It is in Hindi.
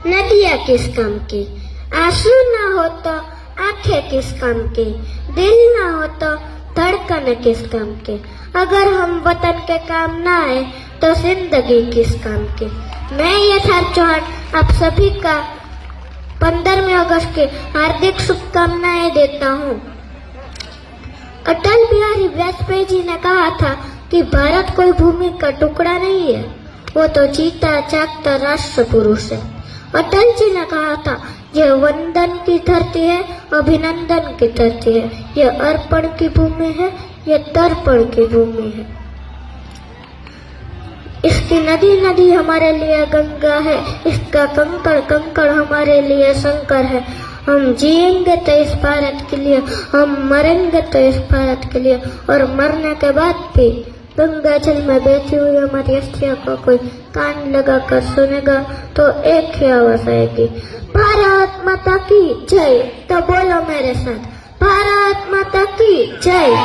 नदियाँ किस काम की, आंसू ना हो तो आंखें किस काम की, दिल ना हो तो धड़कन किस काम की। अगर हम वतन के काम ना आए तो जिंदगी किस काम की। मैं यथार्थ चौहान आप सभी का 15वीं अगस्त की हार्दिक शुभकामनाएं देता हूँ। अटल बिहारी वाजपेयी जी ने कहा था कि भारत कोई भूमि का टुकड़ा नहीं है, वो तो जीता जागता राष्ट्र पुरुष है। अटल जी ने कहा था, यह वंदन की धरती है, अभिनंदन की धरती है, यह अर्पण की भूमि है, यह तर्पण की भूमि है। इसकी नदी नदी हमारे लिए गंगा है, इसका कंकड़ कंकड़ हमारे लिए शंकर है। हम जिएंगे तो इस भारत के लिए, हम मरेंगे तो इस भारत के लिए, और मरने के बाद भी गंगा जल में बहती हुई हमारी अस्थियों को कोई कान लगा कर सुनेगा तो एक ही आवाज आएगी, भारत माता की जय। तो बोलो मेरे साथ, भारत माता की जय।